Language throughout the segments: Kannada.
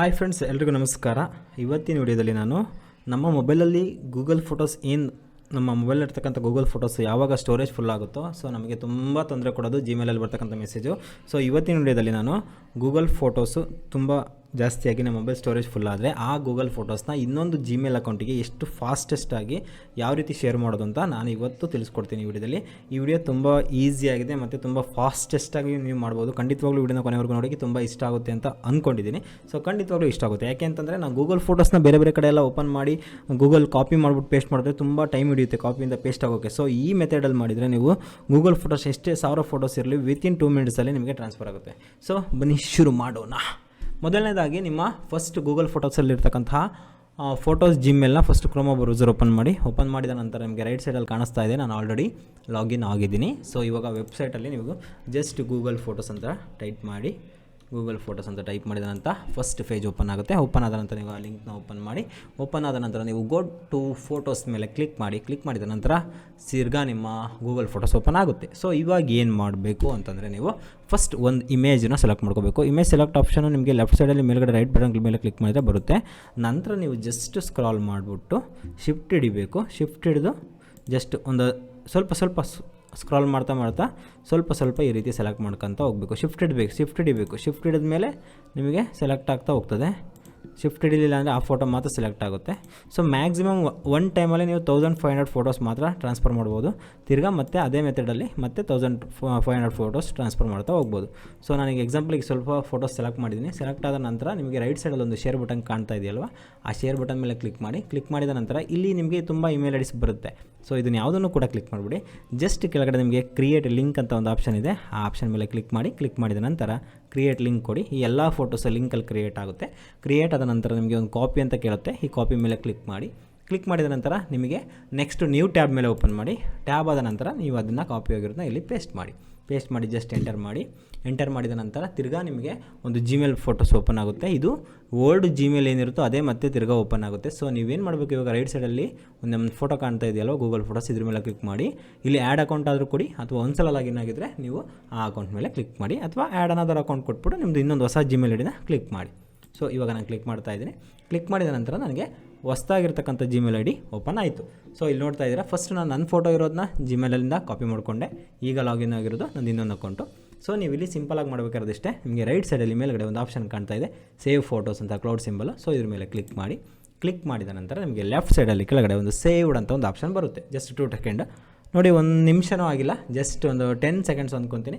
ಹಾಯ್ ಫ್ರೆಂಡ್ಸ್, ಎಲ್ರಿಗೂ ನಮಸ್ಕಾರ. ಇವತ್ತಿನ ವಿಡಿಯೋದಲ್ಲಿ ನಾನು ನಮ್ಮ ಮೊಬೈಲಲ್ಲಿ ಗೂಗಲ್ ಫೋಟೋಸ್ ನಮ್ಮ ಮೊಬೈಲಲ್ಲಿರ್ತಕ್ಕಂಥ ಗೂಗಲ್ ಫೋಟೋಸ್ ಯಾವಾಗ ಸ್ಟೋರೇಜ್ ಫುಲ್ ಆಗುತ್ತೋ ನಮಗೆ ತುಂಬ ತೊಂದರೆ ಕೊಡೋದು ಜಿಮೇಲಲ್ಲಿ ಬರ್ತಕ್ಕಂಥ ಮೆಸೇಜು. ಇವತ್ತಿನ ವಿಡಿಯೋದಲ್ಲಿ ನಾನು ಗೂಗಲ್ ಫೋಟೋಸು ತುಂಬ ಜಾಸ್ತಿಯಾಗಿ ನಮ್ಮ ಮೊಬೈಲ್ ಸ್ಟೋರೇಜ್ ಫುಲ್ ಆದರೆ ಆ ಗೂಗಲ್ ಫೋಟೋಸ್ನ ಇನ್ನೊಂದು ಜಿಮೇಲ್ ಅಕೌಂಟಿಗೆ ಎಷ್ಟು ಫಾಸ್ಟೆಸ್ಟಾಗಿ ಯಾವ ರೀತಿ ಶೇರ್ ಮಾಡೋದು ಅಂತ ನಾನು ಇವತ್ತು ತಿಳಿಸ್ಕೊಡ್ತೀನಿ. ಈ ವಿಡಿಯೋ ತುಂಬ ಈಸಿಯಾಗಿದೆ ಮತ್ತು ತುಂಬ ಫಾಸ್ಟೆಸ್ಟಾಗಿ ನೀವು ಮಾಡ್ಬೋದು. ಖಂಡಿತವಾಗ್ಲೂ ವಿಡಿಯೋನ ಕೊನೆವರೆಗೂ ನೋಡಿ, ತುಂಬ ಇಷ್ಟ ಆಗುತ್ತೆ ಅಂತ ಅಂದ್ಕೊಂಡಿದ್ದೀನಿ. ಖಂಡಿತವಾಗ್ಲೂ ಇಷ್ಟ ಆಗುತ್ತೆ. ಯಾಕೆ ಅಂತಂದರೆ ನಾವು ಗೂಗಲ್ ಫೋಟೋಸ್ನ ಬೇರೆ ಬೇರೆ ಕಡೆ ಎಲ್ಲ ಓಪನ್ ಮಾಡಿ ಗೂಗಲ್ ಕಾಪಿ ಮಾಡಿಬಿಟ್ಟು ಪೇಸ್ಟ್ ಮಾಡಿದ್ರೆ ತುಂಬ ಟೈಮ್ ಹಿಡಿಯುತ್ತೆ ಕಾಪಿಯಿಂದ ಪೇಸ್ಟ್ ಆಗೋಕ್ಕೆ. ಈ ಮೆಥಡಲ್ಲಿ ಮಾಡಿದರೆ ನೀವು ಗೂಗಲ್ ಫೋಟೋಸ್ ಎಷ್ಟೇ 1000 ಫೋಟೋಸ್ ಇರಲಿ ವಿತಿನ್ 2 ಮಿನಿಟ್ಸಲ್ಲಿ ನಿಮಗೆ ಟ್ರಾನ್ಸ್ಫರ್ ಆಗುತ್ತೆ. ಬನ್ನಿ ಶುರು ಮಾಡೋಣ. ಮೊದಲನೇದಾಗಿ ನಿಮ್ಮ ಫಸ್ಟ್ ಗೂಗಲ್ ಫೋಟೋಸಲ್ಲಿರ್ತಕ್ಕಂತಹ ಫೋಟೋಸ್ ಜಿಮೇಲ್ನ ಫಸ್ಟ್ ಕ್ರೋಮೋ ಬ್ರೌಸರ್ ಓಪನ್ ಮಾಡಿದ ನಂತರ ನಿಮಗೆ ರೈಟ್ ಸೈಡಲ್ಲಿ ಕಾಣಿಸ್ತಾ ಇದೆ, ನಾನು ಆಲ್ರೆಡಿ ಲಾಗಿನ್ ಆಗಿದ್ದೀನಿ. ಇವಾಗ ವೆಬ್ಸೈಟಲ್ಲಿ ನೀವು ಜಸ್ಟ್ ಗೂಗಲ್ ಫೋಟೋಸ್ ಅಂತ ಟೈಪ್ ಮಾಡಿದ ನಂತರ ಫಸ್ಟ್ ಪೇಜ್ ಓಪನ್ ಆಗುತ್ತೆ. ಓಪನ್ ಆದ ನಂತರ ನೀವು ಆ ಲಿಂಕ್ನ ಓಪನ್ ಆದ ನಂತರ ನೀವು ಗೋ ಟು ಫೋಟೋಸ್ ಮೇಲೆ ಕ್ಲಿಕ್ ಮಾಡಿದ ನಂತರ ಸಿರ್ಗಾ ನಿಮ್ಮ ಗೂಗಲ್ ಫೋಟೋಸ್ ಓಪನ್ ಆಗುತ್ತೆ. ಇವಾಗ ಏನು ಮಾಡಬೇಕು ಅಂತಂದರೆ ನೀವು ಫಸ್ಟ್ ಒಂದು ಇಮೇಜನ್ನ ಸೆಲೆಕ್ಟ್ ಮಾಡ್ಕೋಬೇಕು. ಇಮೇಜ್ ಸೆಲೆಕ್ಟ್ ಆಪ್ಷನು ನಿಮಗೆ ಲೆಫ್ಟ್ ಸೈಡಲ್ಲಿ ಮೇಲ್ಗಡೆ ರೈಟ್ ಬಟನ್ ಮೇಲೆ ಕ್ಲಿಕ್ ಮಾಡಿದರೆ ಬರುತ್ತೆ. ನಂತರ ನೀವು ಜಸ್ಟ್ ಸ್ಕ್ರಾಲ್ ಮಾಡಿಬಿಟ್ಟು ಶಿಫ್ಟ್ ಹಿಡಿಬೇಕು. ಶಿಫ್ಟ್ ಹಿಡಿದು ಜಸ್ಟ್ ಒಂದು ಸ್ವಲ್ಪ ಸ್ಕ್ರಾಲ್ ಮಾಡ್ತಾ ಸ್ವಲ್ಪ ಈ ರೀತಿ ಸೆಲೆಕ್ಟ್ ಮಾಡ್ಕೊತ ಹೋಗಬೇಕು. ಶಿಫ್ಟ್ ಹಿಡಿದ ಮೇಲೆ ನಿಮಗೆ ಸೆಲೆಕ್ಟ್ ಆಗ್ತಾ ಹೋಗ್ತದೆ. ಶಿಫ್ಟ್ ಹಿಡಿಲಿಲ್ಲ ಅಂದರೆ ಆ ಫೋಟೋ ಮಾತ್ರ ಸೆಲೆಕ್ಟ್ ಆಗುತ್ತೆ. ಮ್ಯಾಕ್ಸಿಮಮ್ ಒನ್ ಟೈಮಲ್ಲಿ ನೀವು 1500 ಫೋಟೋಸ್ ಮಾತ್ರ ಟ್ರಾನ್ಸ್ಫರ್ ಮಾಡ್ಬೋದು. ತಿರ್ಗಾ ಮತ್ತೆ ಅದೇ ಮೆಥಡಲ್ಲಿ ಮತ್ತೆ 1500 ಫೋಟೋಸ್ ಟ್ರಾನ್ಸ್ಫರ್ ಮಾಡ್ತಾ ಹೋಗ್ಬೋದು. ನನಗೆ ಎಕ್ಸಾಂಪಲಿಗೆ ಸ್ವಲ್ಪ ಫೋಟೋಸ್ ಸೆಲೆಕ್ಟ್ ಮಾಡಿದ್ದೀನಿ. ಸೆಲೆಕ್ಟ್ ಆದ ನಂತರ ನಿಮಗೆ ರೈಟ್ ಸೈಡಲ್ಲಿ ಒಂದು ಶೇರ್ ಬಟನ್ ಕಾಣ್ತಾ ಇದೆಯಲ್ವ, ಆ ಶೇರ್ ಬಟನ್ ಮೇಲೆ ಕ್ಲಿಕ್ ಮಾಡಿದ ನಂತರ ಇಲ್ಲಿ ನಿಮಗೆ ತುಂಬ ಇಮೇಲ್ ಐಡಿಸ್ ಬರುತ್ತೆ. ಇದನ್ನು ಯಾವುದನ್ನು ಕೂಡ ಕ್ಲಿಕ್ ಮಾಡಿಬಿಡಿ. ಜಸ್ಟ್ ಕೆಳಗಡೆ ನಿಮಗೆ ಕ್ರಿಯೇಟ್ ಲಿಂಕ್ ಅಂತ ಒಂದು ಆಪ್ಷನ್ ಇದೆ, ಆ ಆಪ್ಷನ್ ಮೇಲೆ ಕ್ಲಿಕ್ ಮಾಡಿದ ನಂತರ ಕ್ರಿಯೇಟ್ ಲಿಂಕ್ ಕೊಡಿ. ಈ ಎಲ್ಲ ಫೋಟೋಸ್ ಲಿಂಕಲ್ಲಿ ಕ್ರಿಯೇಟ್ ಆಗುತ್ತೆ. ಕ್ರಿಯೇಟ್ ಆದ ನಂತರ ನಿಮಗೆ ಒಂದು ಕಾಪಿ ಅಂತ ಕೇಳುತ್ತೆ, ಈ ಕಾಪಿ ಮೇಲೆ ಕ್ಲಿಕ್ ಮಾಡಿದ ನಂತರ ನಿಮಗೆ ನೆಕ್ಸ್ಟ್ ನ್ಯೂ ಟ್ಯಾಬ್ ಮೇಲೆ ಓಪನ್ ಮಾಡಿ. ಟ್ಯಾಬ್ ಆದ ನಂತರ ನೀವು ಅದನ್ನು ಕಾಪಿ ಆಗಿರೋದನ್ನ ಇಲ್ಲಿ ಪೇಸ್ಟ್ ಮಾಡಿ ಜಸ್ಟ್ ಎಂಟರ್ ಮಾಡಿದ ನಂತರ ತಿರ್ಗಾ ನಿಮಗೆ ಒಂದು ಜಿಮೇಲ್ ಫೋಟೋಸ್ ಓಪನ್ ಆಗುತ್ತೆ. ಇದು ಓಲ್ಡ್ ಜಿಮೇಲ್ ಏನಿರುತ್ತೋ ಅದೇ ಮತ್ತೆ ತಿರ್ಗಾ ಓಪನ್ ಆಗುತ್ತೆ. ನೀವೇನು ಮಾಡಬೇಕು, ಇವಾಗ ರೈಟ್ ಸೈಡಲ್ಲಿ ಒಂದು ಫೋಟೋ ಕಾಣ್ತಾ ಇದೆಯಲ್ಲ ಗೂಗಲ್ ಫೋಟೋಸ್, ಇದ್ರ ಮೇಲೆ ಕ್ಲಿಕ್ ಮಾಡಿ. ಇಲ್ಲಿ ಆ್ಯಡ್ ಅಕೌಂಟ್ ಆದರೂ ಕೊಡಿ, ಅಥವಾ ಒಂದ್ಸಲ ಲಾಗಿನ್ ಆಗಿದ್ದರೆ ನೀವು ಆ ಅಕೌಂಟ್ ಮೇಲೆ ಕ್ಲಿಕ್ ಮಾಡಿ, ಅಥವಾ ಆ್ಯಡ್ ಅನದರ್ ಅಕೌಂಟ್ ಕೊಟ್ಬಿಟ್ಟು ನಿಮ್ಮದು ಇನ್ನೊಂದು ಹೊಸ ಜಿಮೇಲ್ ಐಡಿನ ಕ್ಲಿಕ್ ಮಾಡಿ. ಇವಾಗ ನಾನು ಕ್ಲಿಕ್ ಮಾಡ್ತಾ ಇದ್ದೀನಿ. ಕ್ಲಿಕ್ ಮಾಡಿದ ನಂತರ ನನಗೆ ಹೊಸದಾಗಿರ್ತಕ್ಕಂಥ ಜಿಮೇಲ್ ಐ ಡಿ ಓಪನ್ ಆಯಿತು. ಇಲ್ಲಿ ನೋಡ್ತಾ ಇದ್ದೀರಾ, ಫಸ್ಟ್ ನಾನು ನನ್ನ ಫೋಟೋ ಇರೋದನ್ನ ಜಿಮೇಲಿಂದ ಕಾಪಿ ಮಾಡಿಕೊಂಡೆ. ಈಗ ಲಾಗಿನ್ ಆಗಿರೋದು ನಂದು ಇನ್ನೊಂದು ಅಕೌಂಟು. ನೀವು ಇಲ್ಲಿ ಸಿಂಪಲಾಗಿ ಮಾಡಬೇಕಾದ್ರಷ್ಟೇ, ನಿಮಗೆ ರೈಟ್ ಸೈಡಲ್ಲಿ ಮೇಲ್ಗಡೆ ಒಂದು ಆಪ್ಷನ್ ಕಾಣ್ತಾ ಇದೆ, ಸೇವ್ ಫೋಟೋಸ್ ಅಂತ ಕ್ಲೌಡ್ ಸಿಂಬಲ್. ಇದ್ರ ಮೇಲೆ ಕ್ಲಿಕ್ ಮಾಡಿದ ನಂತರ ನಿಮಗೆ ಲೆಫ್ಟ್ ಸೈಡಲ್ಲಿ ಕೆಳಗಡೆ ಒಂದು ಸೇವ್ಡ್ ಅಂತ ಒಂದು ಆಪ್ಷನ್ ಬರುತ್ತೆ. ಜಸ್ಟ್ 2 ಸೆಕೆಂಡ್ ನೋಡಿ, 1 ನಿಮಿಷನೂ ಆಗಿಲ್ಲ, ಜಸ್ಟ್ ಒಂದು 10 ಸೆಕೆಂಡ್ಸ್ ಅಂದ್ಕೊತೀನಿ.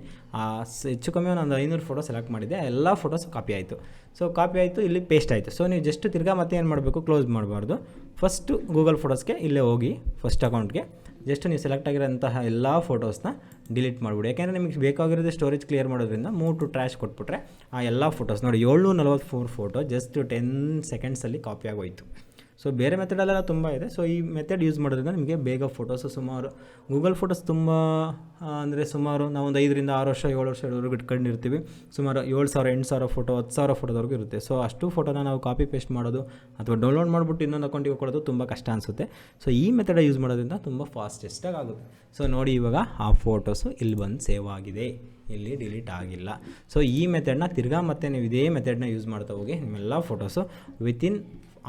ಹೆಚ್ಚು ಕಮ್ಮಿ ಒಂದು 500 ಫೋಟೋ ಸೆಲೆಕ್ಟ್ ಮಾಡಿದೆ. ಎಲ್ಲ ಫೋಟೋಸ್ ಕಾಪಿ ಆಯಿತು. ಕಾಪಿ ಆಯಿತು, ಇಲ್ಲಿ ಪೇಸ್ಟ್ ಆಯಿತು. ನೀವು ಜಸ್ಟ್ ತಿರ್ಗಾ ಮತ್ತೆ ಏನು ಮಾಡಬೇಕು, ಕ್ಲೋಸ್ ಮಾಡಬಾರ್ದು. ಫಸ್ಟು ಗೂಗಲ್ ಫೋಟೋಸ್ಗೆ ಇಲ್ಲೇ ಹೋಗಿ ಫಸ್ಟ್ ಅಕೌಂಟ್ಗೆ ಜಸ್ಟ್ ನೀವು ಸೆಲೆಕ್ಟ್ ಆಗಿರೋಂತಹ ಎಲ್ಲ ಫೋಟೋಸ್ನ ಡಿಲೀಟ್ ಮಾಡಿಬಿಡಿ. ಯಾಕೆಂದರೆ ನಿಮಗೆ ಬೇಕಾಗಿರೋದು ಸ್ಟೋರೇಜ್ ಕ್ಲಿಯರ್ ಮಾಡೋದ್ರಿಂದ ಮೂವ್ ಟು ಟ್ರ್ಯಾಶ್ ಕೊಟ್ಬಿಟ್ರೆ ಆ ಎಲ್ಲ ಫೋಟೋಸ್ ನೋಡಿ 744 ಫೋಟೋ ಜಸ್ಟ್ 10 ಸೆಕೆಂಡ್ಸಲ್ಲಿ ಕಾಪಿ ಆಗೋಯ್ತು. ಬೇರೆ ಮೆಥಡಲ್ಲೆಲ್ಲ ತುಂಬ ಇದೆ. ಈ ಮೆಥಡ್ ಯೂಸ್ ಮಾಡೋದ್ರಿಂದ ನಿಮಗೆ ಬೇಗ ಫೋಟೋಸು ಸುಮಾರು ಗೂಗಲ್ ಫೋಟೋಸ್ ತುಂಬ ಸುಮಾರು ನಾವು ಒಂದು 5 ರಿಂದ 6 ವರ್ಷ 7 ವರ್ಷದವರೆಗೂ ಇಟ್ಕೊಂಡಿರ್ತೀವಿ. ಸುಮಾರು 7000 8000 ಫೋಟೋ 10000 ಫೋಟೋದವರೆಗೂ ಇರುತ್ತೆ. ಅಷ್ಟು ಫೋಟೋನ ನಾವು ಕಾಪಿ ಪೇಸ್ಟ್ ಮಾಡೋದು ಅಥವಾ ಡೌನ್ಲೋಡ್ ಮಾಡಿಬಿಟ್ಟು ಇನ್ನೊಂದು ಅಕೌಂಟಿಗೆ ಕೊಡೋದು ತುಂಬ ಕಷ್ಟ ಅನಿಸುತ್ತೆ. ಈ ಮೆಥಡ್ ಯೂಸ್ ಮಾಡೋದ್ರಿಂದ ತುಂಬ ಫಾಸ್ಟೆಸ್ಟಾಗಿ ಆಗುತ್ತೆ. ನೋಡಿ, ಇವಾಗ ಆ ಫೋಟೋಸು ಇಲ್ಲಿ ಬಂದು ಸೇವ್ ಆಗಿದೆ, ಇಲ್ಲಿ ಡಿಲೀಟ್ ಆಗಿಲ್ಲ. ಈ ಮೆಥಡ್ನ ತಿರ್ಗಾ ಮತ್ತೆ ನೀವು ಇದೇ ಮೆಥಡ್ನ ಯೂಸ್ ಮಾಡ್ತಾ ಹೋಗಿ ನಿಮ್ಮೆಲ್ಲ ಫೋಟೋಸು ವಿತಿನ್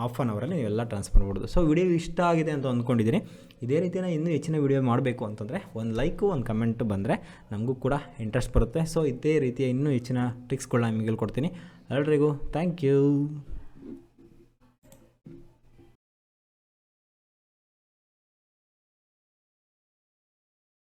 ½ ಆನ್ ಅವರಲ್ಲಿ ನೀವೆಲ್ಲ ಟ್ರಾನ್ಸ್ಫರ್ ಮಾಡ್ಬೋದು. ವಿಡಿಯೋ ಇಷ್ಟ ಆಗಿದೆ ಅಂತ ಅಂದ್ಕೊಂಡಿದ್ದೀನಿ. ಇದೇ ರೀತಿಯ ಇನ್ನೂ ಹೆಚ್ಚಿನ ವಿಡಿಯೋ ಮಾಡಬೇಕು ಅಂತಂದರೆ ಒಂದು ಲೈಕು ಒಂದು ಕಮೆಂಟು ಬಂದರೆ ನಮಗೂ ಕೂಡ ಇಂಟ್ರೆಸ್ಟ್ ಬರುತ್ತೆ. ಇದೇ ರೀತಿಯ ಇನ್ನೂ ಹೆಚ್ಚಿನ ಟ್ರಿಕ್ಸ್ಗಳನ್ನ ನಿಮಗೆ ಹೇಳ್ಕೊಡ್ತೀನಿ. ಎಲ್ಲರಿಗೂ ಥ್ಯಾಂಕ್ ಯು.